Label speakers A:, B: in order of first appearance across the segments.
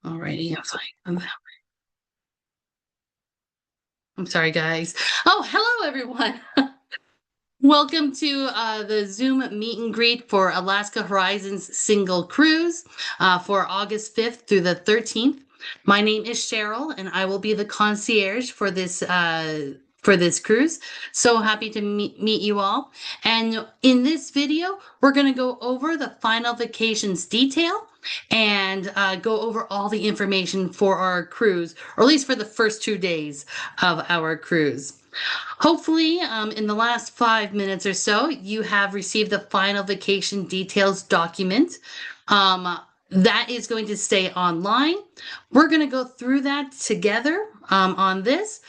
A: Alrighty, I'm sorry, guys. Oh, hello, everyone. Welcome to the Zoom meet and greet for Alaska Horizons single cruise for August 5th through the 13th. My name is Cheryl, and I will be the concierge for this cruise. So happy to meet you all. And in this video, we're going to go over the final vacations detail and go over all the information for our cruise, or at least for the first 2 days of our cruise. Hopefully, in the last 5 minutes or so, you have received the final vacation details document. That is going to stay online. We're going to go through that together on this.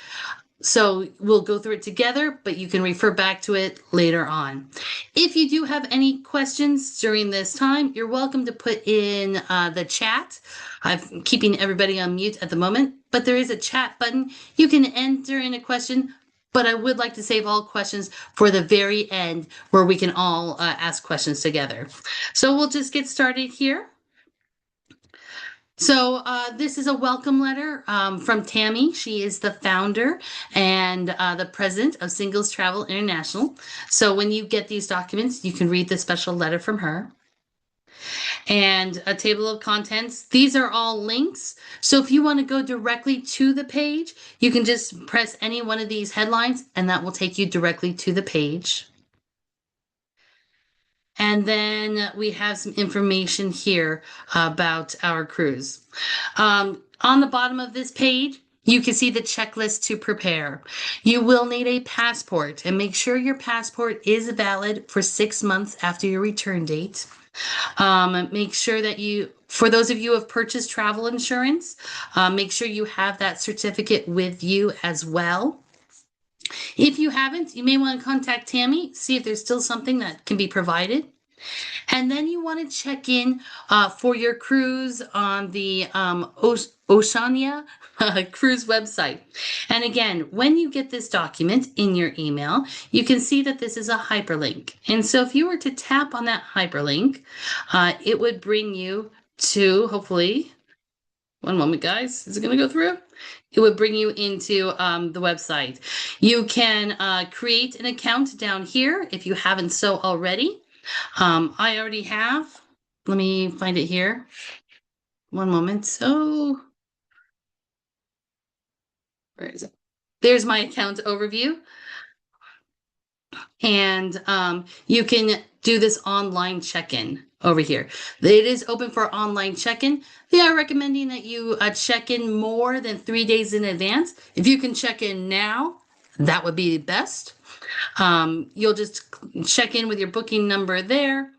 A: So we'll go through it together, but you can refer back to it later on. If you do have any questions during this time, you're welcome to put in the chat. I'm keeping everybody on mute at the moment, but there is a chat button. You can enter in a question, but I would like to save all questions for the very end where we can all ask questions together. So we'll just get started here. So this is a welcome letter from Tammy. She is the founder and the president of Singles Travel International. So when you get these documents, you can read the special letter from her. And a table of contents. These are all links. So if you want to go directly to the page, you can just press any one of these headlines and that will take you directly to the page. And then we have some information here about our cruise. On the bottom of this page, you can see the checklist to prepare. You will need a passport and make sure your passport is valid for 6 months after your return date. Make sure that for those of you who have purchased travel insurance, make sure you have that certificate with you as well. If you haven't, you may want to contact Tammy, see if there's still something that can be provided. And then you want to check in for your cruise on the Oceania cruise website. And again, when you get this document in your email, you can see that this is a hyperlink. And so if you were to tap on that hyperlink, it would bring you to, hopefully, one moment, guys, is it going to go through? It would bring you into the website. You can create an account down here if you haven't so already. I already have. Let me find it here. One moment. So, where is it? There's my account overview. And you can do this online check-in over here. It is open for online check-in. They are recommending that you check in more than 3 days in advance. If you can check in now, that would be best. You'll just check in with your booking number there.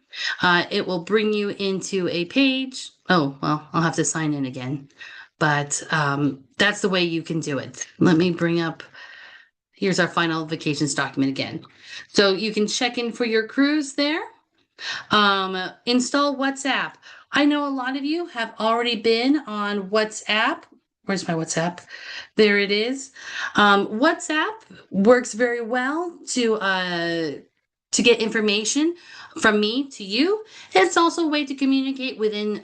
A: It will bring you into a page. Oh, well, I'll have to sign in again. But that's the way you can do it. Let me bring up, here's our final vacations document again. So you can check in for your cruise there. Install WhatsApp. I know a lot of you have already been on WhatsApp. Where's my WhatsApp? There it is. WhatsApp works very well to get information from me to you. It's also a way to communicate within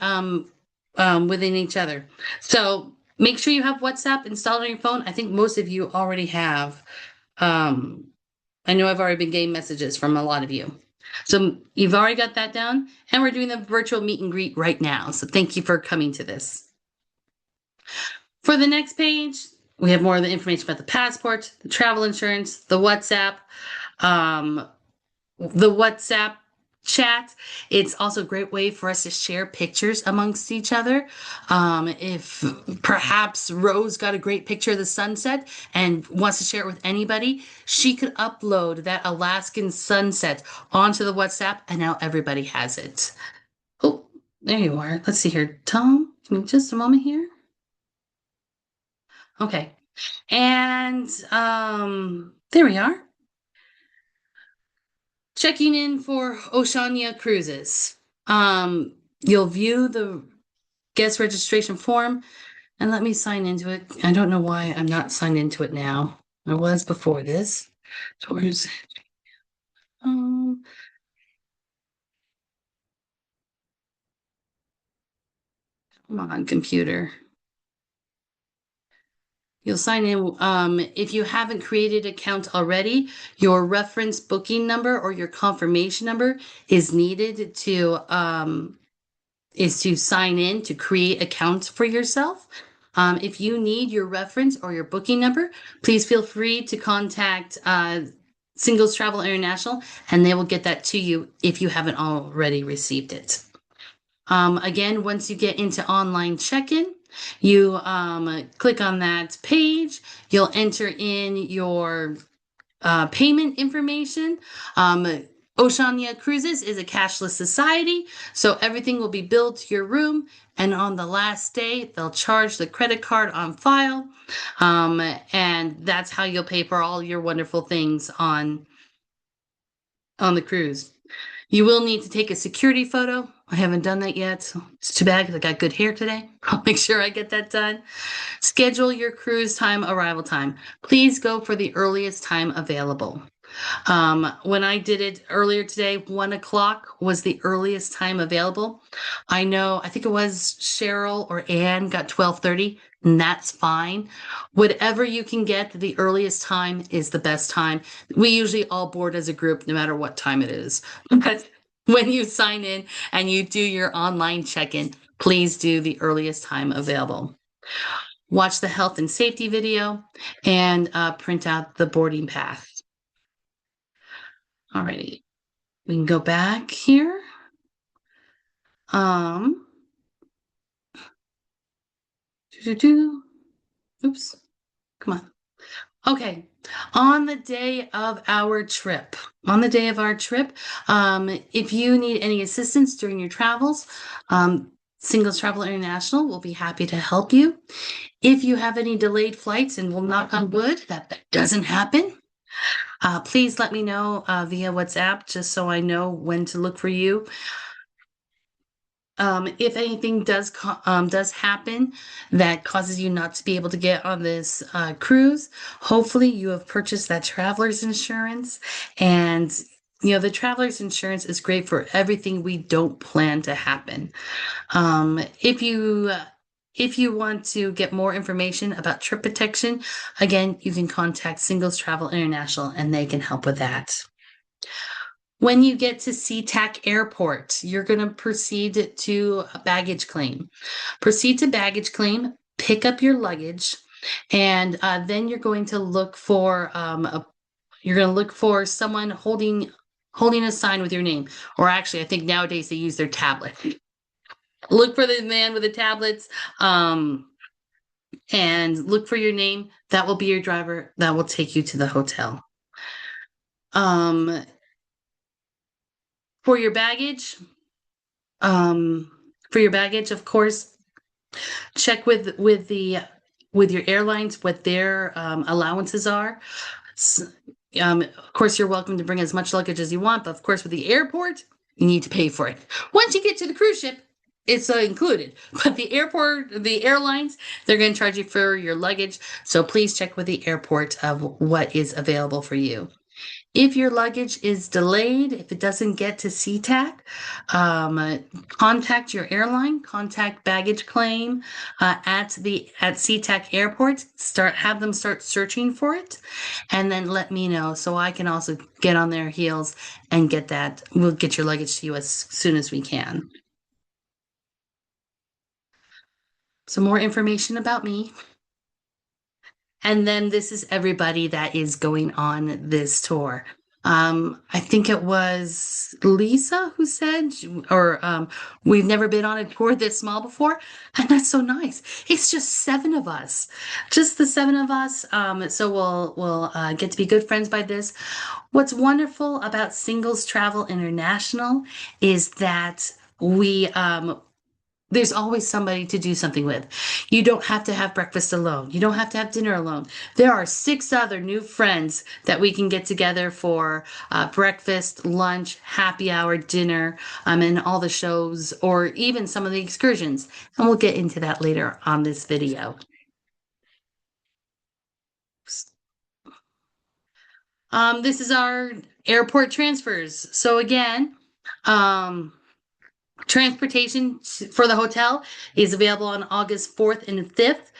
A: each other. So make sure you have WhatsApp installed on your phone. I think most of you already have. I know I've already been getting messages from a lot of you. So you've already got that down, and we're doing the virtual meet and greet right now. So thank you for coming to this. For the next page, we have more of the information about the passport, the travel insurance, the WhatsApp chat. It's also a great way for us to share pictures amongst each other. If perhaps Rose got a great picture of the sunset and wants to share it with anybody, she could upload that Alaskan sunset onto the WhatsApp, and now everybody has it. Oh, there you are. Let's see here. Tom, give me just a moment here. Okay. And there we are. Checking in for Oceania Cruises. You'll view the guest registration form and let me sign into it. I don't know why I'm not signed into it now. I was before this. Towards come on, computer. You'll sign in. If you haven't created an account already, your reference booking number or your confirmation number is needed to sign in to create accounts for yourself. If you need your reference or your booking number, please feel free to contact Singles Travel International, and they will get that to you if you haven't already received it. Again, once you get into online check-in, you click on that page. You'll enter in your payment information. Oceania Cruises is a cashless society, so everything will be billed to your room. And on the last day, they'll charge the credit card on file. And that's how you'll pay for all your wonderful things on the cruise. You will need to take a security photo. I haven't done that yet. It's too bad because I got good hair today. I'll make sure I get that done. Schedule your cruise time, arrival time. Please go for the earliest time available. When I did it earlier today, 1 o'clock was the earliest time available. I think it was Cheryl or Anne got 12:30, and that's fine. Whatever you can get, the earliest time is the best time. We usually all board as a group, no matter what time it is. But when you sign in and you do your online check-in, please do the earliest time available. Watch the health and safety video and print out the boarding pass. Alrighty, we can go back here. Oops, come on. Okay, on the day of our trip, if you need any assistance during your travels, Singles Travel International will be happy to help you. If you have any delayed flights, and we'll knock on wood that doesn't happen, please let me know via WhatsApp just so I know when to look for you. If anything does happen that causes you not to be able to get on this cruise, hopefully you have purchased that traveler's insurance. And the traveler's insurance is great for everything we don't plan to happen. If you want to get more information about trip protection, again, you can contact Singles Travel International and they can help with that. When you get to SeaTac Airport, you're going to proceed to a baggage claim. Proceed to baggage claim, pick up your luggage, and then you're going to look for someone holding a sign with your name. Or actually, I think nowadays they use their tablet. Look for the man with the tablets, and look for your name. That will be your driver. That will take you to the hotel. For your baggage, of course, check with your airlines what their allowances are. Of course, you're welcome to bring as much luggage as you want, but of course, with the airport, you need to pay for it. Once you get to the cruise ship, it's included. But the airlines, they're going to charge you for your luggage. So please check with the airport of what is available for you. If your luggage is delayed, if it doesn't get to SeaTac, contact your airline, contact baggage claim at SeaTac Airport. Have them start searching for it, and then let me know so I can also get on their heels and get that. We'll get your luggage to you as soon as we can. Some more information about me. And then this is everybody that is going on this tour. I think it was Lisa who said, we've never been on a tour this small before. And that's so nice. It's just 7 of us, just the 7 of us. So we'll get to be good friends by this. What's wonderful about Singles Travel International is that there's always somebody to do something with. You don't have to have breakfast alone. You don't have to have dinner alone. There are 6 other new friends that we can get together for breakfast, lunch, happy hour, dinner, and all the shows, or even some of the excursions. And we'll get into that later on this video. This is our airport transfers. So again, Transportation for the hotel is available on August 4th and 5th.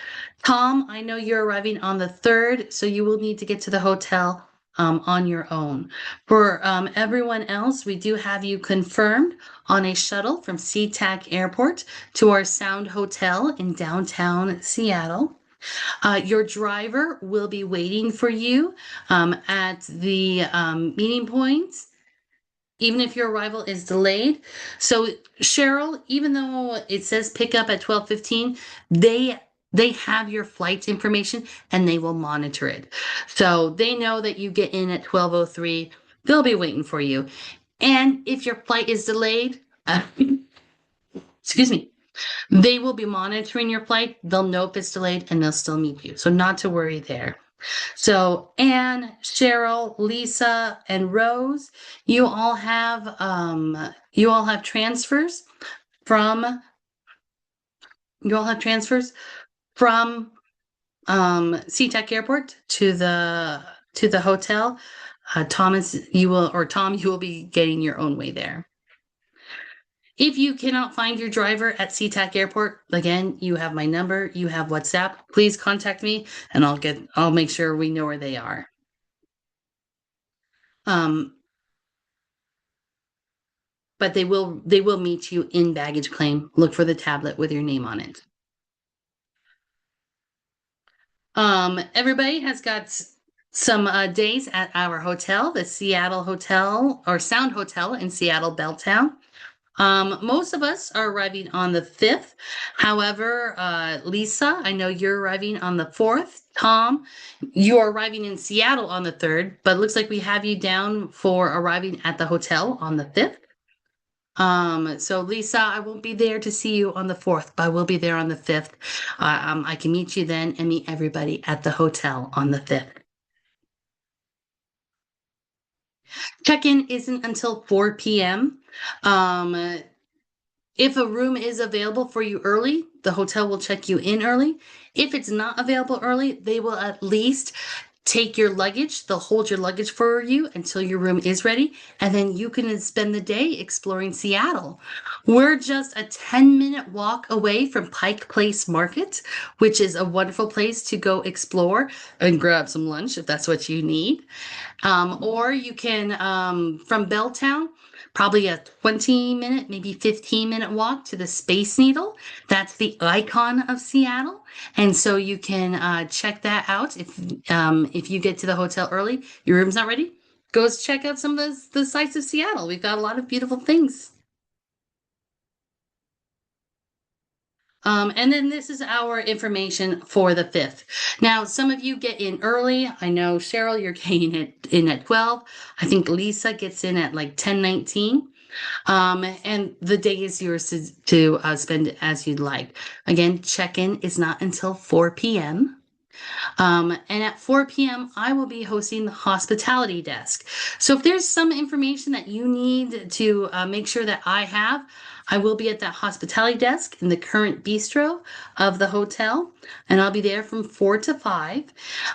A: Tom, I know you're arriving on the 3rd, so you will need to get to the hotel on your own. For everyone else, we do have you confirmed on a shuttle from SeaTac Airport to our Sound Hotel in downtown Seattle. Your driver will be waiting for you at the meeting points even if your arrival is delayed. So Cheryl, even though it says pick up at 12:15, they have your flight information and they will monitor it. So they know that you get in at 12:03. They'll be waiting for you. And if your flight is delayed, excuse me, they will be monitoring your flight. They'll know if it's delayed and they'll still meet you. So not to worry there. So Anne, Cheryl, Lisa, and Rose, you all have transfers from you all have transfers from SeaTac Airport to the hotel. Thomas, Tom, you will be getting your own way there. If you cannot find your driver at SeaTac Airport, again, you have my number, you have WhatsApp. Please contact me and I'll make sure we know where they are. Um, but they will meet you in baggage claim. Look for the tablet with your name on it. Everybody has got some days at our hotel, the Seattle Hotel or Sound Hotel in Seattle Belltown. Most of us are arriving on the 5th. However, Lisa, I know you're arriving on the 4th. Tom, you are arriving in Seattle on the 3rd, but it looks like we have you down for arriving at the hotel on the 5th. So Lisa, I won't be there to see you on the 4th, but I will be there on the 5th. I can meet you then and meet everybody at the hotel on the 5th. Check-in isn't until 4 p.m. If a room is available for you early, the hotel will check you in early. If it's not available early, they will at least take your luggage. They'll hold your luggage for you until your room is ready, and then you can spend the day exploring Seattle. We're just a 10-minute walk away from Pike Place Market, which is a wonderful place to go explore and grab some lunch if that's what you need. Or you can, from Belltown, probably a 20-minute, maybe 15-minute walk to the Space Needle. That's the icon of Seattle. And so you can check that out if you get to the hotel early, your room's not ready, go check out some of the sights of Seattle. We've got a lot of beautiful things. And then this is our information for the 5th. Now, some of you get in early. I know, Cheryl, you're getting in at 12. I think Lisa gets in at like 10:19. And the day is yours to spend as you'd like. Again, check-in is not until 4 p.m. And at 4 p.m., I will be hosting the hospitality desk. So if there's some information that you need to make sure that I have, I will be at that hospitality desk in the current bistro of the hotel, and I'll be there from 4 to 5.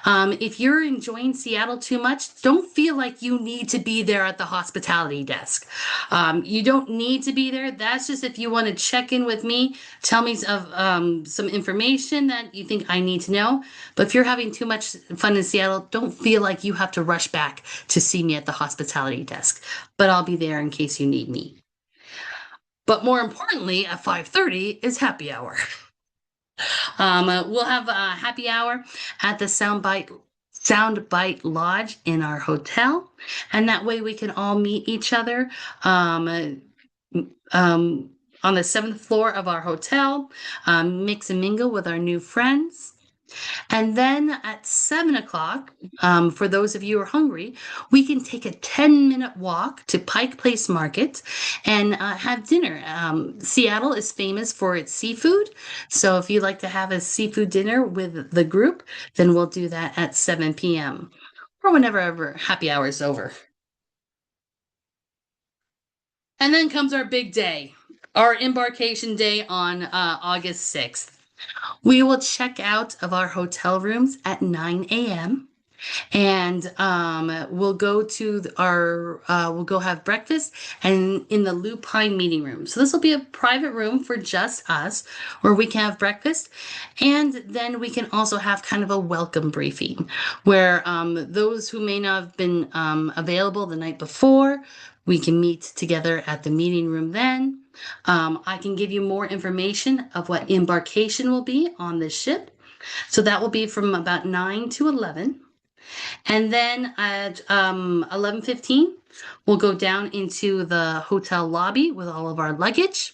A: If you're enjoying Seattle too much, don't feel like you need to be there at the hospitality desk. You don't need to be there. That's just if you want to check in with me, tell me of some information that you think I need to know. But if you're having too much fun in Seattle, don't feel like you have to rush back to see me at the hospitality desk. But I'll be there in case you need me. But more importantly, at 5:30 is happy hour. We'll have a happy hour at the Soundbite Lodge in our hotel, and that way we can all meet each other on the 7th floor of our hotel, mix and mingle with our new friends. And then at 7 o'clock, for those of you who are hungry, we can take a 10-minute walk to Pike Place Market and have dinner. Seattle is famous for its seafood. So if you'd like to have a seafood dinner with the group, then we'll do that at 7 p.m. or whenever happy hour is over. And then comes our big day, our embarkation day on August 6th. We will check out of our hotel rooms at 9 a.m. and we'll go to we'll go have breakfast and in the Lupine meeting room. So this will be a private room for just us where we can have breakfast, and then we can also have kind of a welcome briefing where those who may not have been available the night before, we can meet together at the meeting room then. I can give you more information of what embarkation will be on this ship. So that will be from about 9 to 11. And then at 11:15, we'll go down into the hotel lobby with all of our luggage,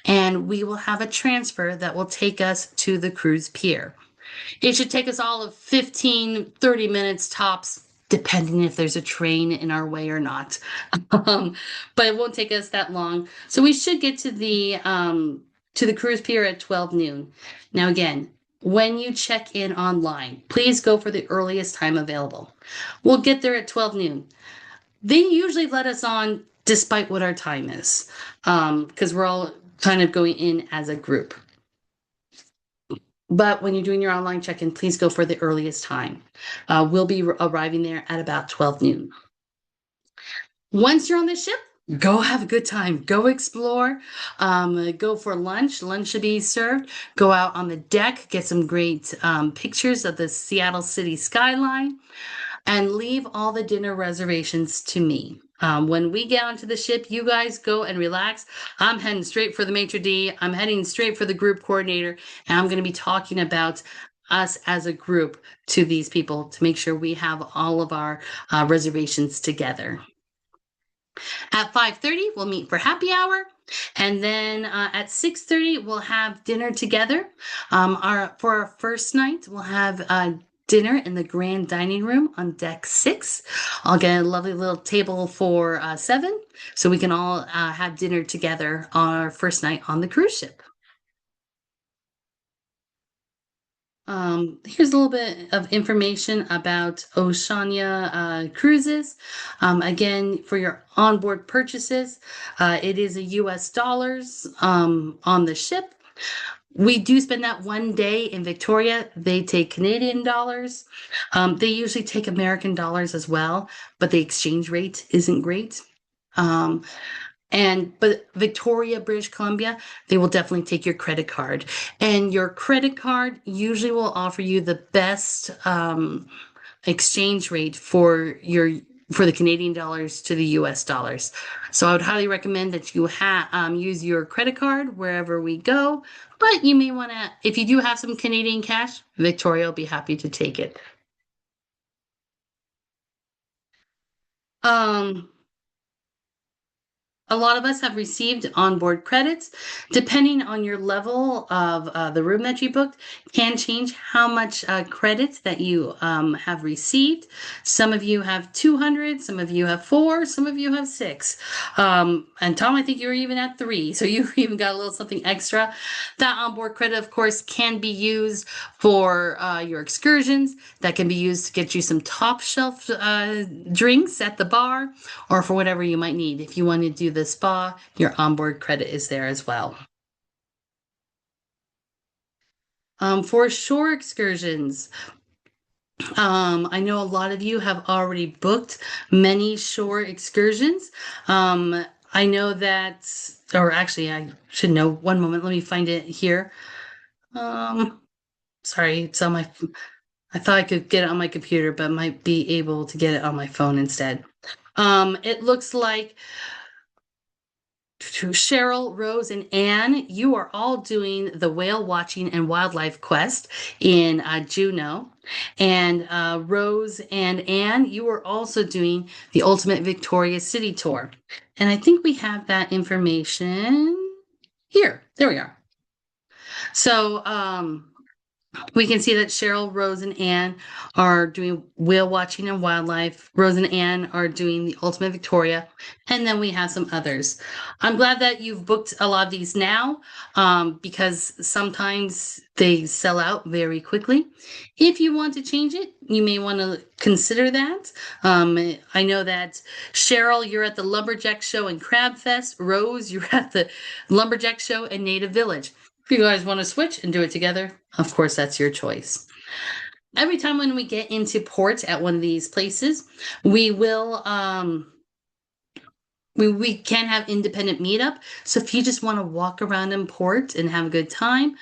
A: and we will have a transfer that will take us to the cruise pier. It should take us all of 15, 30 minutes tops, depending if there's a train in our way or not. But it won't take us that long. So we should get to the cruise pier at 12 noon. Now again, when you check in online, please go for the earliest time available. We'll get there at 12 noon. They usually let us on despite what our time is, because we're all kind of going in as a group. But when you're doing your online check-in, please go for the earliest time. We'll be arriving there at about 12 noon. Once you're on the ship, go have a good time. Go explore. Go for lunch. Lunch should be served. Go out on the deck, get some great pictures of the Seattle city skyline, and leave all the dinner reservations to me. When we get onto the ship, you guys go and relax. I'm heading straight for the maitre d'. I'm heading straight for the group coordinator, and I'm going to be talking about us as a group to these people to make sure we have all of our reservations together. At 5:30, we'll meet for happy hour. And then at 6:30, we'll have dinner together. For our first night, we'll have dinner in the grand dining room on deck 6. I'll get a lovely little table for 7 so we can all have dinner together on our first night on the cruise ship. Here's a little bit of information about Oceania Cruises. Again, for your onboard purchases, it is a US dollars on the ship. We do spend that one day in Victoria. They take Canadian dollars. They usually take American dollars as well, but the exchange rate isn't great. Um, but Victoria, British Columbia, they will definitely take your credit card. And your credit card usually will offer you the best exchange rate for the Canadian dollars to the US dollars. So I would highly recommend that you use your credit card wherever we go. But you may want to, if you do have some Canadian cash, Victoria will be happy to take it. Um, A lot of us have received onboard credits. Depending on your level of the room that you booked, can change how much credits that you have received. Some of you have 200, some of you have 4, some of you have 6. And Tom, I think you were even at 3, so you even got a little something extra. That onboard credit, of course, can be used for your excursions. That can be used to get you some top shelf drinks at the bar, or for whatever you might need. If you want to do the spa, your onboard credit is there as well. For shore excursions, I know a lot of you have already booked many shore excursions. I know that, or actually, I should know. One moment, let me find it here. Um, Sorry, it's on my. I thought I could get it on my computer, but might be able to get it on my phone instead. It looks like to Cheryl, Rose, and Anne, you are all doing the whale watching and wildlife quest in Juneau. And Rose and Anne, you are also doing the Ultimate Victoria City Tour. And I think we have that information here. There we are. So, we can see that Cheryl, Rose, and Anne are doing whale watching and wildlife. Rose and Anne are doing the Ultimate Victoria. And then we have some others. I'm glad that you've booked a lot of these now because sometimes they sell out very quickly. If you want to change it, you may want to consider that. I know that Cheryl, you're at the Lumberjack Show and Crab Fest. Rose, you're at the Lumberjack Show and Native Village. If you guys want to switch and do it together, of course, that's your choice. every time when we get into port at one of these places, we will we can have independent meetup. So if you just want to walk around in port and have a good time,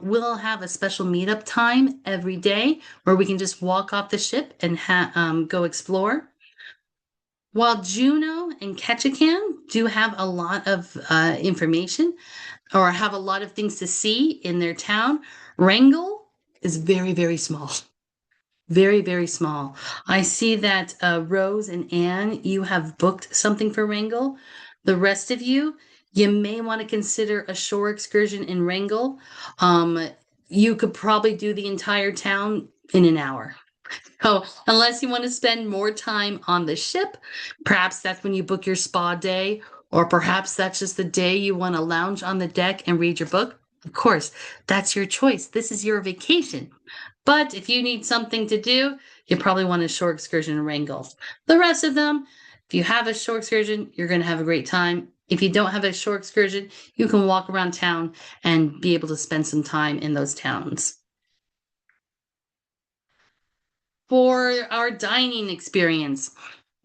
A: we'll have a special meetup time every day where we can just walk off the ship and go explore. While Juneau and Ketchikan do have a lot of information or have a lot of things to see in their town, Wrangell is very, very small. Very, very small. I see that Rose and Anne, you have booked something for Wrangell. The rest of you, you may want to consider a shore excursion in Wrangell. Um, you could probably do the entire town in an hour. Oh, unless you want to spend more time on the ship, perhaps that's when you book your spa day, or perhaps that's just the day you want to lounge on the deck and read your book. Of course, that's your choice. This is your vacation. But if you need something to do, you probably want a shore excursion in Wrangell. The rest of them, if you have a shore excursion, you're going to have a great time. If you don't have a shore excursion, you can walk around town and be able to spend some time in those towns. For our dining experience,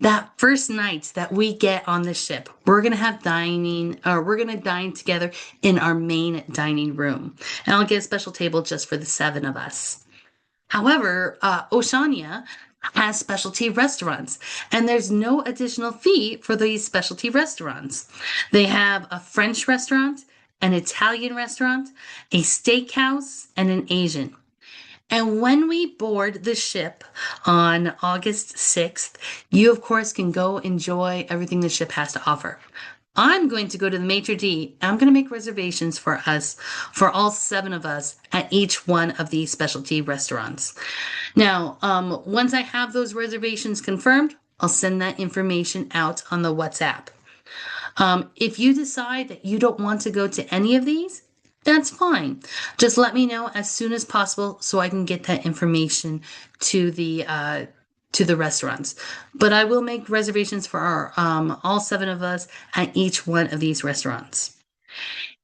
A: that first night that we get on the ship, we're going to have dining, or we're going to dine together in our main dining room. And I'll get a special table just for the seven of us. However, Oceania has specialty restaurants, and there's no additional fee for these specialty restaurants. They have a French restaurant, an Italian restaurant, a steakhouse, and an Asian. And when we board the ship on August 6th, you, of course, can go enjoy everything the ship has to offer. I'm going to go to the maitre d'. I'm going to make reservations for us, for all seven of us, at each one of these specialty restaurants. Now, once I have those reservations confirmed, I'll send that information out on the WhatsApp. If you decide that you don't want to go to any of these, that's fine. Just let me know as soon as possible so I can get that information to the restaurants. But I will make reservations for our all seven of us at each one of these restaurants.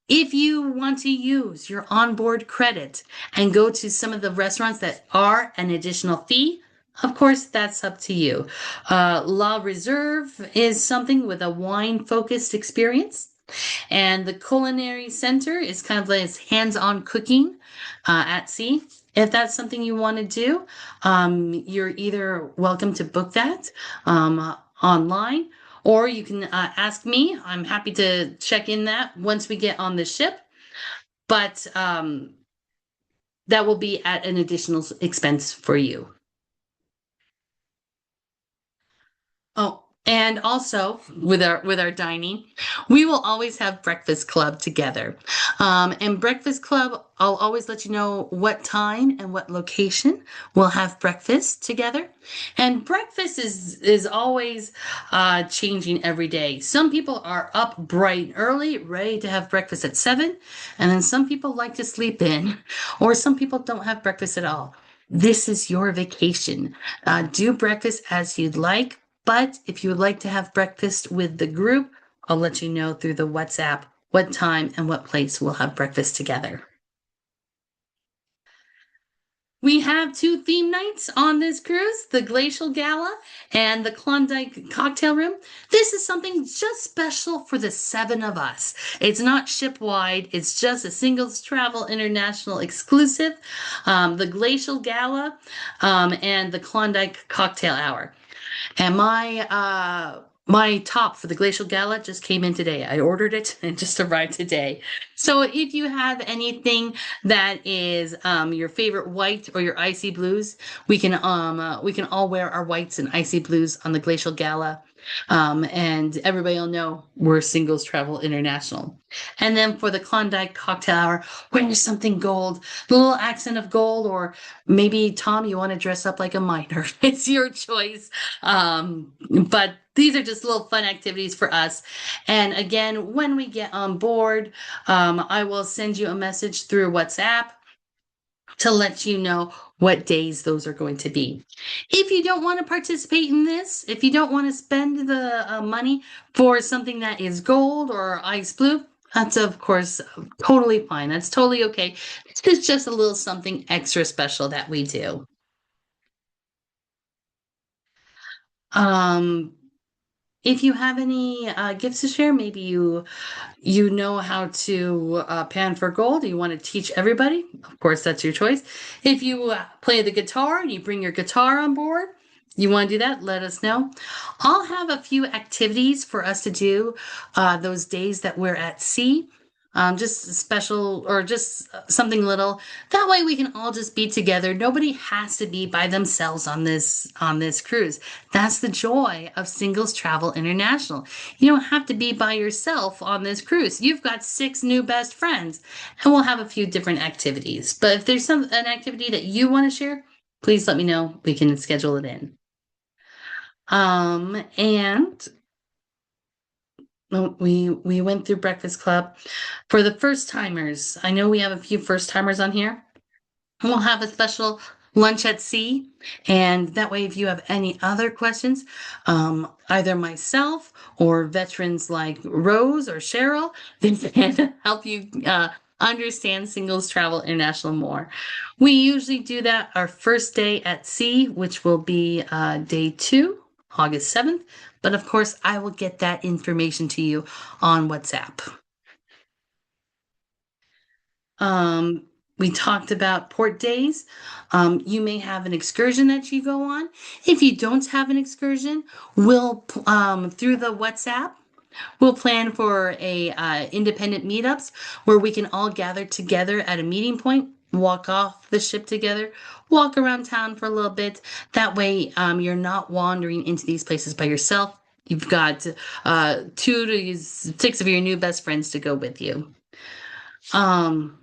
A: If you want to use your onboard credit and go to some of the restaurants that are an additional fee, of course, that's up to you. La Reserve is something with a wine focused experience. And the Culinary Center is kind of like hands-on cooking at sea. If that's something you want to do, you're either welcome to book that online, or you can ask me. I'm happy to check in that once we get on the ship. But that will be at an additional expense for you. Oh, and also with our dining, we will always have breakfast club together. And breakfast club, I'll always let you know what time and what location we'll have breakfast together. And breakfast is always changing every day. Some people are up bright and early, ready to have breakfast at 7, and then some people like to sleep in, or some people don't have breakfast at all. This is your vacation. Do breakfast as you'd like. But if you would like to have breakfast with the group, I'll let you know through the WhatsApp what time and what place we'll have breakfast together. We have two theme nights on this cruise, the Glacial Gala and the Klondike Cocktail Room. This is something just special for the seven of us. It's not ship-wide, it's just a singles travel international exclusive, the Glacial Gala and the Klondike Cocktail Hour. And my top for the Glacial Gala just came in today. I ordered it and just arrived today. So if you have anything that is your favorite white or your icy blues, we can all wear our whites and icy blues on the Glacial Gala. And everybody will know we're Singles Travel International. And then for the Klondike Cocktail Hour, wear something gold, the little accent of gold, or maybe Tom, you want to dress up like a miner. It's your choice. But these are just little fun activities for us. And again, when we get on board, I will send you a message through WhatsApp to let you know what days those are going to be. If you don't want to participate in this, if you don't want to spend the money for something that is gold or ice blue, that's of course totally fine. That's totally okay. It's just a little something extra special that we do. Um, if you have any gifts to share, maybe you know how to pan for gold. You want to teach everybody. Of course, that's your choice. If you play the guitar and you bring your guitar on board, you want to do that, let us know. I'll have a few activities for us to do those days that we're at sea. Just special or just something little. That way we can all just be together. Nobody has to be by themselves on this cruise. That's the joy of Singles Travel International. You don't have to be by yourself on this cruise. You've got six new best friends, and we'll have a few different activities. But if there's an activity that you want to share, please let me know. We can schedule it in. And we went through Breakfast Club for the first timers. I know we have a few first timers on here. We'll have a special lunch at sea. And that way, if you have any other questions, either myself or veterans like Rose or Cheryl, they can help you understand Singles Travel International more. We usually do that our first day at sea, which will be day 2, August 7th. But of course, I will get that information to you on WhatsApp. Um, we talked about port days. You may have an excursion that you go on. If you don't have an excursion, we'll through the WhatsApp, we'll plan for a independent meetups where we can all gather together at a meeting point, walk off the ship together, walk around town for a little bit. That way, you're not wandering into these places by yourself. You've got 2 to 6 of your new best friends to go with you. Um,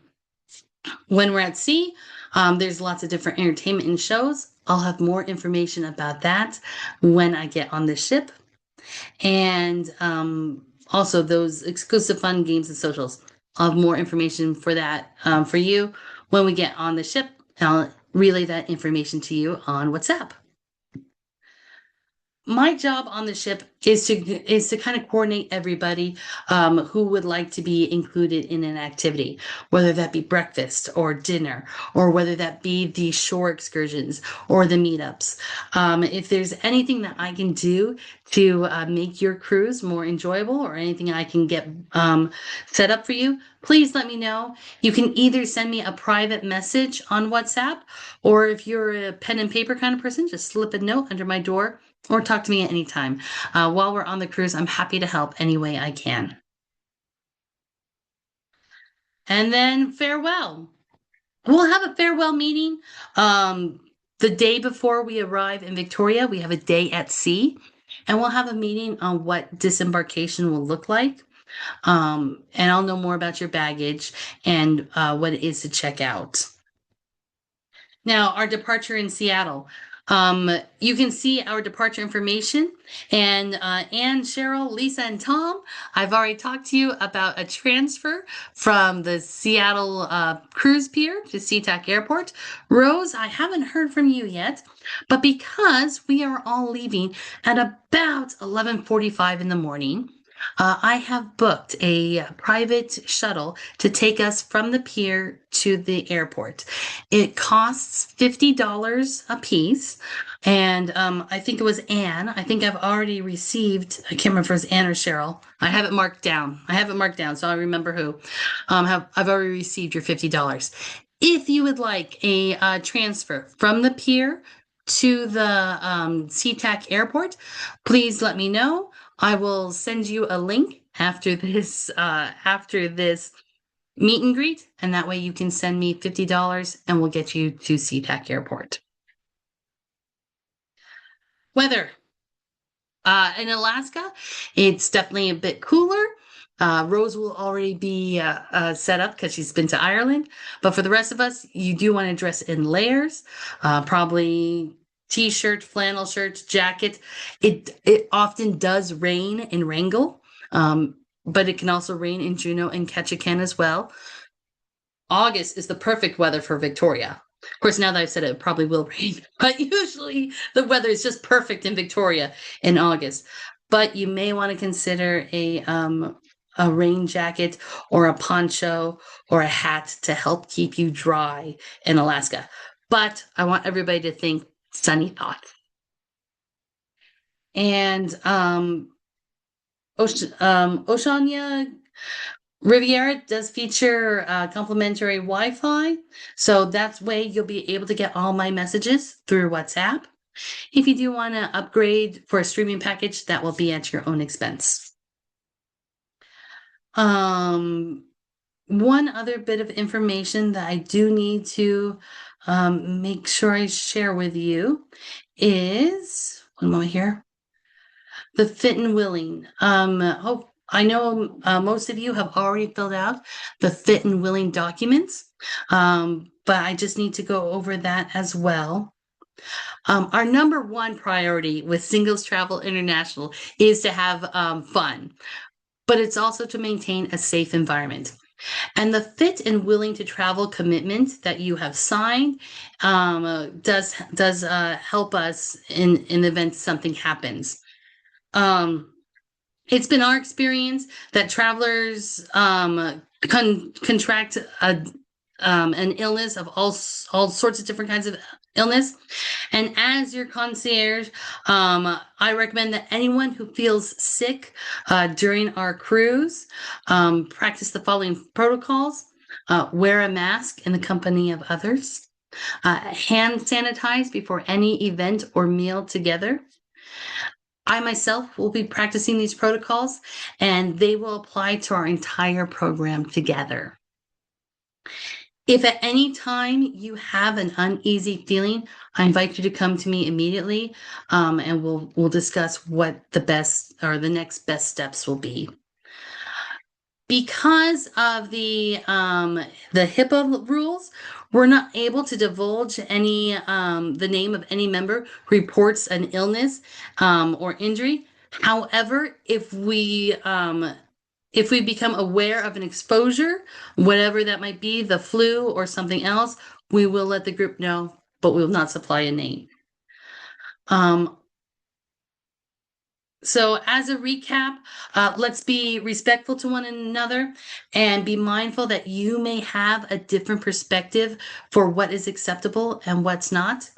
A: when we're at sea, there's lots of different entertainment and shows. I'll have more information about that when I get on the ship. And also those exclusive fun games and socials. I'll have more information for that for you when we get on the ship. I'll relay that information to you on WhatsApp. My job on the ship is to kind of coordinate everybody who would like to be included in an activity, whether that be breakfast or dinner, or whether that be the shore excursions or the meetups. If there's anything that I can do to make your cruise more enjoyable, or anything I can get set up for you, please let me know. You can either send me a private message on WhatsApp, or if you're a pen and paper kind of person, just slip a note under my door or talk to me at any time. While we're on the cruise, I'm happy to help any way I can. And then farewell. We'll have a farewell meeting. The day before we arrive in Victoria, we have a day at sea, and we'll have a meeting on what disembarkation will look like. And I'll know more about your baggage and what it is to check out. Now, our departure in Seattle. You can see our departure information. And Anne, Cheryl, Lisa, and Tom, I've already talked to you about a transfer from the Seattle cruise pier to SeaTac Airport. Rose, I haven't heard from you yet, but because we are all leaving at about 11:45 in the morning, I have booked a private shuttle to take us from the pier to the airport. It costs $50 a piece. And I think it was Anne. I think I've already received, I can't remember if it was Anne or Cheryl. I have it marked down. I have it marked down, so I remember who. I've already received your $50. If you would like a transfer from the pier to the SeaTac airport, please let me know. I will send you a link after this meet and greet, and that way you can send me $50 and we'll get you to SeaTac Airport. Weather. In Alaska, it's definitely a bit cooler. Rose will already be set up because she's been to Ireland. But for the rest of us, you do want to dress in layers, probably t-shirt, flannel shirts, jacket. It often does rain in Wrangell, but it can also rain in Juneau and Ketchikan as well. August is the perfect weather for Victoria. Of course, now that I've said it, it probably will rain, but usually the weather is just perfect in Victoria in August. But you may want to consider a rain jacket or a poncho or a hat to help keep you dry in Alaska. But I want everybody to think sunny thoughts. and Oceania Riviera does feature complimentary Wi-Fi, so that's way you'll be able to get all my messages through WhatsApp. If you do want to upgrade for a streaming package, that will be at your own expense. One other bit of information that I do need to make sure I share with you is one moment here. The fit and willing. I know most of you have already filled out the fit and willing documents, but I just need to go over that as well. Our number one priority with Singles Travel International is to have fun, but it's also to maintain a safe environment. And the fit and willing to travel commitment that you have signed does help us in the event something happens. It's been our experience that travelers contract an illness of all sorts of different kinds of illness. And as your concierge, I recommend that anyone who feels sick during our cruise practice the following protocols. Wear a mask in the company of others. Hand sanitize before any event or meal together. I myself will be practicing these protocols, and they will apply to our entire program together. If at any time you have an uneasy feeling, I invite you to come to me immediately, and we'll discuss what the best or the next best steps will be. Because of the HIPAA rules, we're not able to divulge any the name of any member who reports an illness or injury. However, if we become aware of an exposure, whatever that might be, the flu or something else, we will let the group know, but we will not supply a name. So as a recap, let's be respectful to one another and be mindful that you may have a different perspective for what is acceptable and what's not.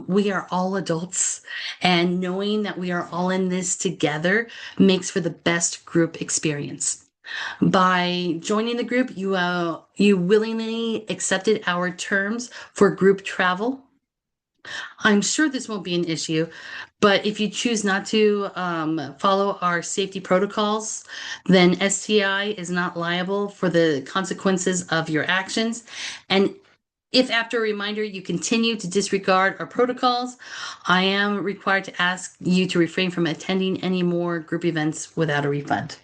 A: We are all adults, and knowing that we are all in this together makes for the best group experience. By joining the group, you willingly accepted our terms for group travel. I'm sure this won't be an issue, but if you choose not to follow our safety protocols, then STI is not liable for the consequences of your actions. And if after a reminder you continue to disregard our protocols, I am required to ask you to refrain from attending any more group events without a refund.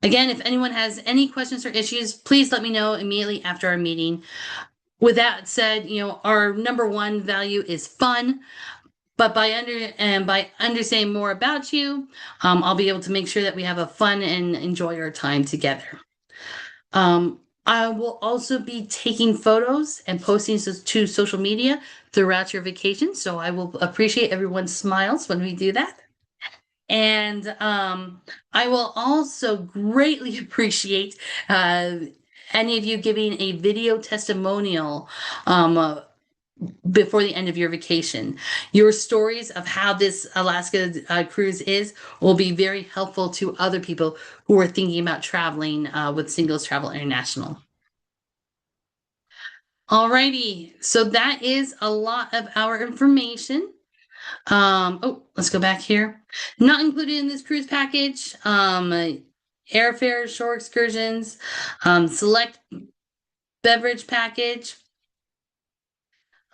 A: Again, if anyone has any questions or issues, please let me know immediately after our meeting. With that said, our number one value is fun, but by understanding more about you, I'll be able to make sure that we have a fun and enjoy our time together. I will also be taking photos and posting to social media throughout your vacation, so I will appreciate everyone's smiles when we do that. And I will also greatly appreciate any of you giving a video testimonial before the end of your vacation. Your stories of how this Alaska cruise is will be very helpful to other people who are thinking about traveling with Singles Travel International. Alrighty, so that is a lot of our information. Let's go back here. Not included in this cruise package, airfare, shore excursions, select beverage package.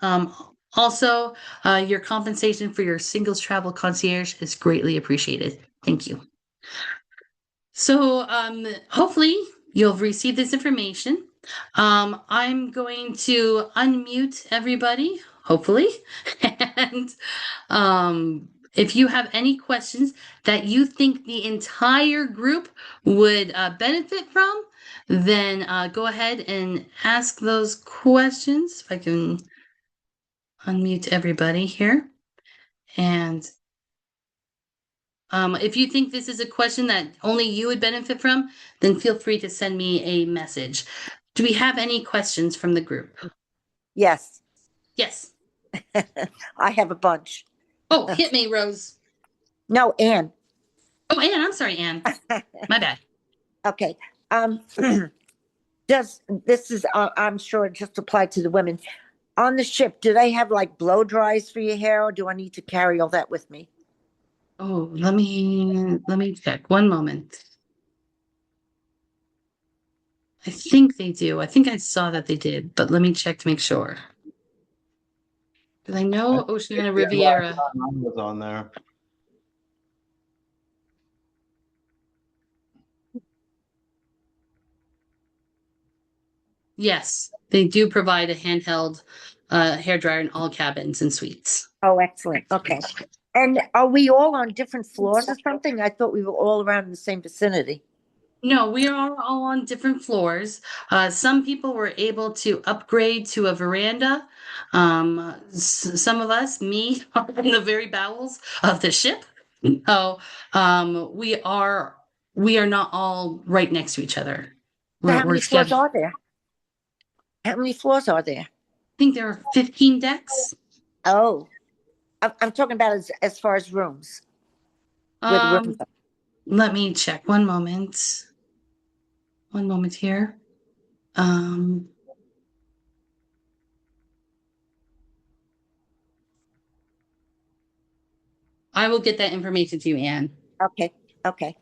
A: Also, your compensation for your singles travel concierge is greatly appreciated. Thank you. So, hopefully you'll receive this information. I'm going to unmute everybody, hopefully. And if you have any questions that you think the entire group would benefit from, then go ahead and ask those questions. If I can unmute everybody here. And if you think this is a question that only you would benefit from, then feel free to send me a message. Do we have any questions from the group?
B: Yes.
A: Yes.
B: I have a bunch.
A: Oh, hit me, Rose.
B: No, Anne.
A: Oh, Anne, I'm sorry, Anne. My bad.
B: Okay. Um, does this is I'm sure it just applied to the women on the ship. Do they have like blow dries for your hair, or do I need to carry all that with me?
A: Oh, let me check. One moment. I think they do. I think I saw that they did, but let me check to make sure. Because I
C: I
A: know
C: think
A: Oceania
C: the last
A: Riviera.
C: time I was on there.
A: Yes, they do provide a handheld hair dryer in all cabins and suites.
B: Oh, excellent. Okay. And are we all on different floors or something? I thought we were all around in the same vicinity.
A: No, we are all on different floors. Some people were able to upgrade to a veranda. Some of us, me, are in the very bowels of the ship. Oh, we are not all right next to each other.
B: So
A: We're
B: how
A: we're
B: many floors
A: scheduled.
B: are there? How many floors are there?
A: I think there are 15 decks.
B: Oh, I'm talking about as far as rooms, where the rooms
A: Um, Let me check. One moment. One moment here. Um, I will get that information to you, Anne.
B: are. Okay. Okay.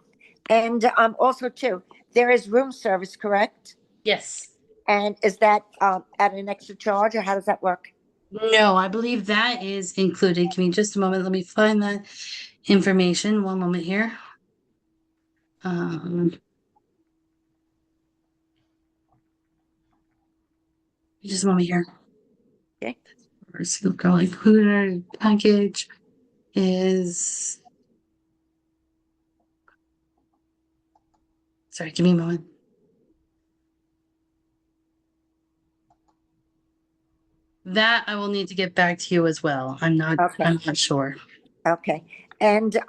B: And also too, there is room service, correct?
A: Yes.
B: And is that at an extra charge, or how does that work?
A: No, I believe that is included. Give me just a moment. Let me find that information. One moment here. Um, just a moment here.
B: Okay.
A: Our single girl included package is. Sorry, give me a moment. That I will need to get back to you as well. I'm not.
B: Okay.
A: I'm not sure.
B: Okay. And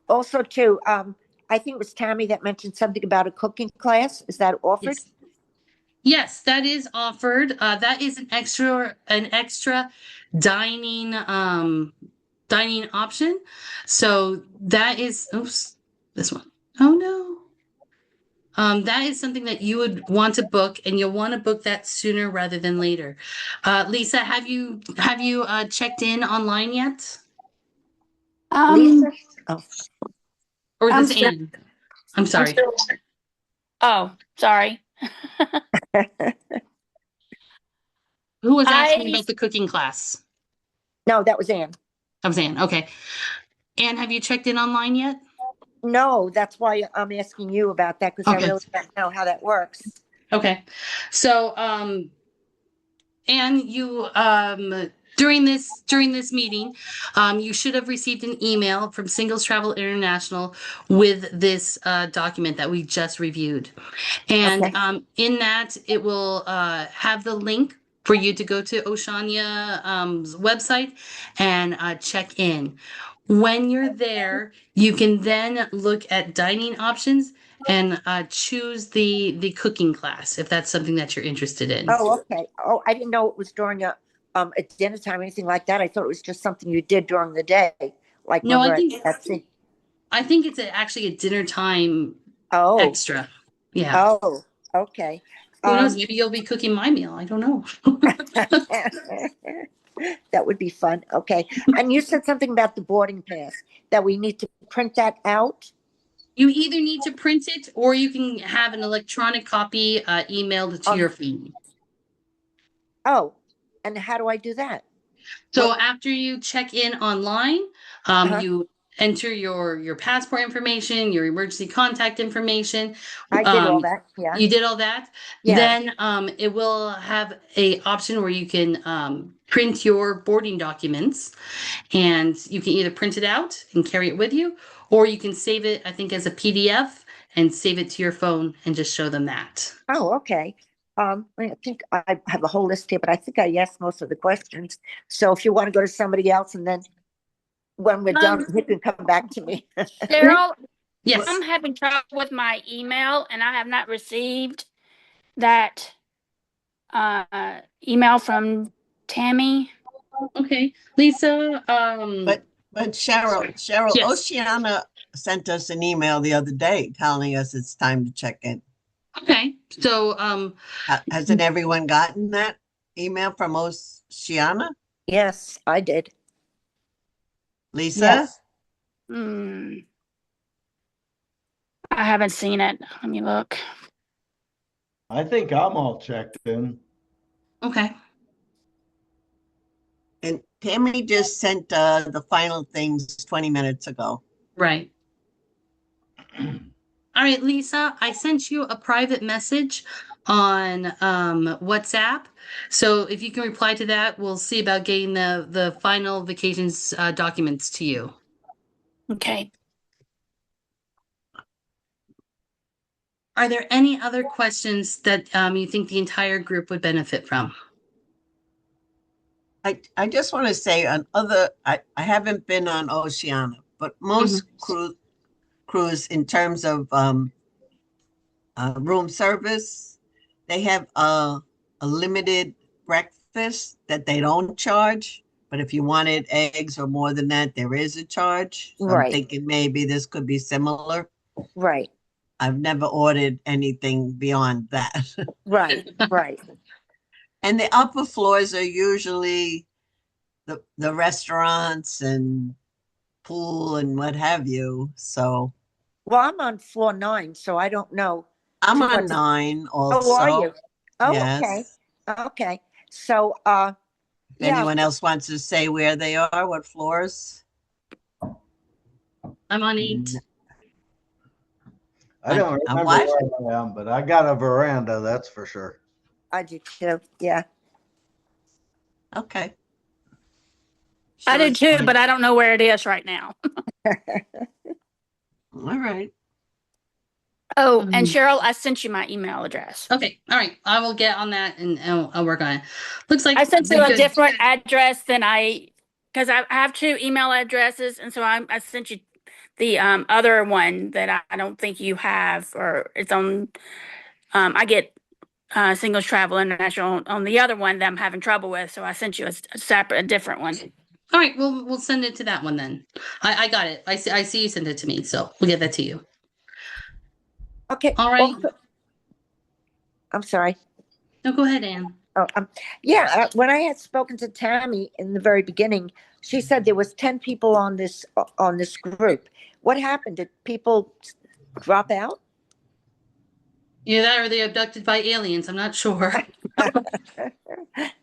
B: also too, I think it was Tammy that mentioned something about a cooking class. Is that offered?
A: Yes. Yes, that is offered. That is an extra dining dining option. So that is oops, this one. Oh no. That is something that you would want to book, and you'll want to book that sooner rather than later. Lisa, have you checked in online yet?
B: Lisa?
D: Um,
B: Oh,
A: Or is
D: I'm
A: this
D: still,
A: Anne? I'm
D: I'm
A: sorry.
D: still. Oh, sorry.
A: Who was asking
D: I
A: about the cooking class?
B: no, that was Ann.
A: I was Anne. Okay. Anne, have you checked in online yet?
B: No, that's why I'm asking you about that because I
A: Okay.
B: really don't know how that works.
A: Okay. So, and you during this meeting, you should have received an email from Singles Travel International with this document that we just reviewed. And
B: Okay.
A: in that, it will have the link for you to go to Oceania website and check in. When you're there, you can then look at dining options and choose the cooking class if that's something that you're interested in.
B: Oh, okay. Oh, I didn't know it was during a dinner time or anything like that. I thought it was just something you did during the day, like
A: No,
B: when
A: I
B: we're
A: think
B: at sea.
A: it's actually a dinner time
B: Oh,
A: extra. Yeah.
B: oh, okay.
A: Who knows?
B: Um,
A: Maybe you'll be cooking my meal. I don't know.
B: that would be fun. Okay. And you said something about the boarding pass that we need to print that out.
A: You either need to print it or you can have an electronic copy emailed to
B: Um,
A: your phone.
B: oh, and how do I do that?
A: So
B: What?
A: after you check in online,
B: Uh-huh.
A: you enter your passport information, your emergency contact information.
B: I did all
A: Um,
B: that. Yeah.
A: you did all that.
B: Yeah.
A: Then it will have a option where you can print your boarding documents, and you can either print it out and carry it with you, or you can save it, I think, as a PDF and save it to your phone and just show them that.
B: Oh, okay. I think I have a whole list here, but I think I asked most of the questions. So if you want to go to somebody else and then when we're done,
D: um,
B: you can come back to me.
D: Daryl,
A: Yes.
D: I'm having trouble with my email, and I have not received that email from Tammy.
A: Okay. Lisa,
C: But But Cheryl,
A: Yes.
C: Oceana sent us an email the other day telling us it's time to check in.
A: Okay. So,
C: Hasn't everyone gotten that email from Oceana?
B: Yes, I did.
C: Lisa?
B: Yes.
D: Hmm. I haven't seen it. Let me look.
E: I think I'm all checked in.
A: okay.
C: And Tammy just sent the final things 20 minutes ago.
A: Right. All right, Lisa, I sent you a private message on WhatsApp. So if you can reply to that, we'll see about getting the final vacations documents to you.
D: Okay.
A: Are there any other questions that you think the entire group would benefit from?
C: I just want to say I haven't been on Oceana, but most cruise in terms of room service, they have a limited breakfast that they don't charge. But if you wanted eggs or more than that, there is a charge. So I'm
B: Right.
C: thinking maybe this could be similar.
B: Right.
C: I've never ordered anything beyond that.
B: Right. Right.
C: And the upper floors are usually the restaurants and pool and what have you. So
B: Well, I'm on floor 9, so I don't know
C: I'm
B: too
C: on
B: much.
C: 9
B: Oh, are
C: also.
B: you? Oh, okay.
C: Yes.
B: Okay. So,
C: If
B: yeah,
C: anyone else wants to say where they are, what floors?
A: I'm on 8.
E: I don't
C: On
E: remember
C: what?
E: where I am, but I got a veranda, that's for sure.
B: I do too. Yeah.
C: Okay.
D: I do
C: Sure,
D: too,
C: fine.
D: but I don't know where it is right now.
C: All right.
D: Oh, and Cheryl, I sent you my email address.
A: Okay. All right. I will get on that and I'll work on it. Looks like
D: I sent
A: we
D: you a
A: could-
D: different address than because I have 2 email addresses, and so I sent you the other one that I don't think you have, or it's on. I get Singles Travel International on the other one that I'm having trouble with, so I sent you a different one.
A: All right. We'll send it to that one then. I got it. I see you sent it to me, so we'll get that to you.
B: Okay.
A: All right.
B: I'm sorry.
A: No, go ahead, Anne.
B: Oh, yeah. When I had spoken to Tammy in the very beginning, she said there was 10 people on this group. What happened? Did people drop out?
A: Either that or they abducted by aliens. I'm not sure.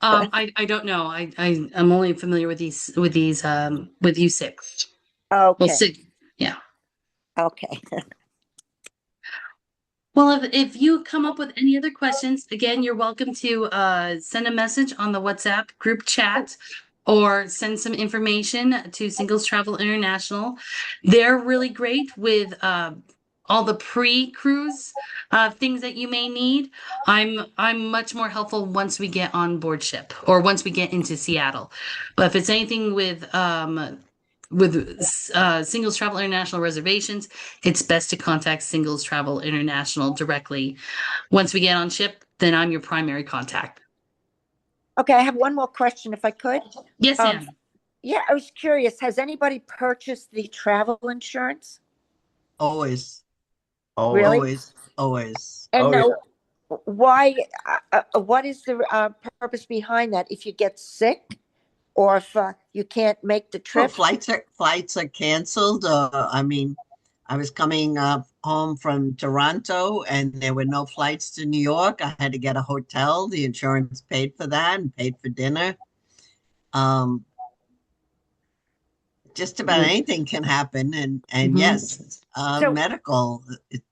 A: I don't know. I'm only familiar with these with you 6. Well,
B: Okay.
A: 6. Yeah.
B: Okay.
A: Well, if you come up with any other questions, again, you're welcome to send a message on the WhatsApp group chat or send some information to Singles Travel International. They're really great with all the pre-cruise things that you may need. I'm much more helpful once we get on board ship or once we get into Seattle. But if it's anything with Singles Travel International reservations, it's best to contact Singles Travel International directly. Once we get on ship, then I'm your primary contact.
B: Okay. I have one more question, if I could.
A: Yes,
B: Um,
A: Anne.
B: Yeah, I was curious. Has anybody purchased the travel insurance?
C: Always,
E: Oh,
B: Really?
C: always.
B: And
E: Oh, yeah.
B: why? What is the purpose behind that? If you get sick, or if you can't make the
C: Well,
B: trip?
C: flights are canceled. I mean, I was coming home from Toronto and there were no flights to New York. I had to get a hotel. The insurance paid for that and paid for dinner. Um, just about anything can happen. And yes,
B: So
C: medical, it's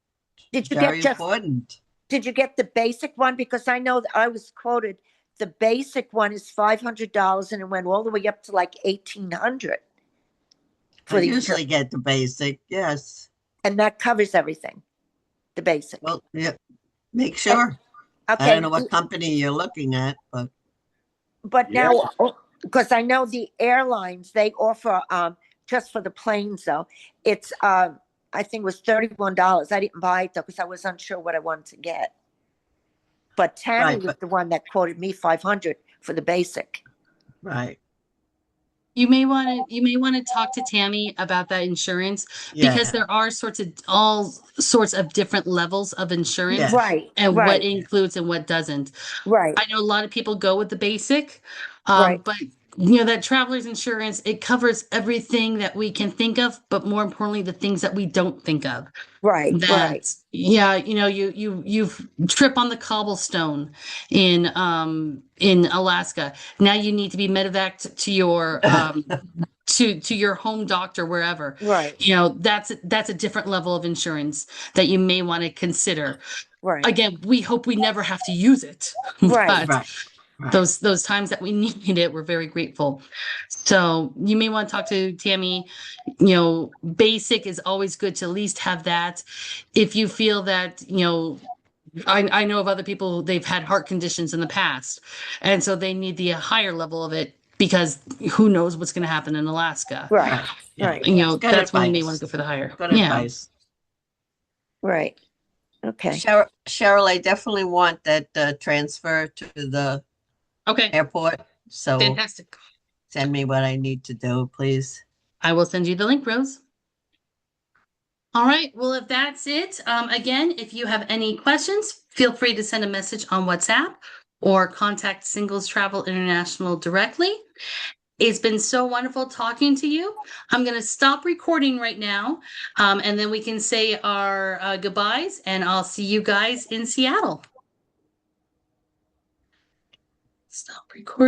B: did you
C: very
B: get
C: important.
B: Did you get the basic one? Because I know that I was quoted. The basic one is $500, and it went all the way up to like 1,800
C: I
B: for the
C: usually get the basic, yes.
B: and that covers everything. The basic.
C: Well, yeah, make sure. I
B: Okay,
C: don't know what company you're looking at, but
B: but
E: Yeah.
B: now because I know the airlines they offer just for the planes though. It's I think it was $31. I didn't buy it though because I was unsure what I wanted to get. But Tammy
C: right,
B: was
C: but
B: the one that quoted me 500 for the basic.
C: right.
A: you may want to talk to Tammy about that insurance because
C: Yeah,
A: there are all sorts of different levels of insurance
C: yes,
B: Right,
A: and what
B: right,
A: includes and what doesn't.
B: right,
A: I know a lot of people go with the basic,
B: right,
A: but that traveler's insurance, it covers everything that we can think of, but more importantly, the things that we don't think of.
B: right, right,
A: That, yeah, you trip on the cobblestone in Alaska. Now you need to be medevaced to your to your home doctor wherever.
B: right,
A: That's a different level of insurance that you may want to consider.
B: right,
A: Again, we hope we never have to use it,
B: right,
A: but
C: right, right.
A: those times that we needed it, we're very grateful. So you may want to talk to Tammy. Basic is always good to at least have that. If you feel that, I know of other people, they've had heart conditions in the past, and so they need the higher level of it because who knows what's going to happen in Alaska.
B: right,
C: Right. Yeah.
B: right,
C: It's good
A: That's when you may want to
C: advice.
A: go for the higher.
C: Good
A: Yeah.
C: advice.
B: right. Okay.
C: Cheryl, I definitely want that transfer to the
A: Okay.
C: airport. So
A: Fantastic.
C: send me what I need to do, please.
A: I will send you the link, Rose. All right. Well, if that's it, again, if you have any questions, feel free to send a message on WhatsApp or contact Singles Travel International directly. It's been so wonderful talking to you. I'm going to stop recording right now, and then we can say our goodbyes, and I'll see you guys in Seattle. Stop recording.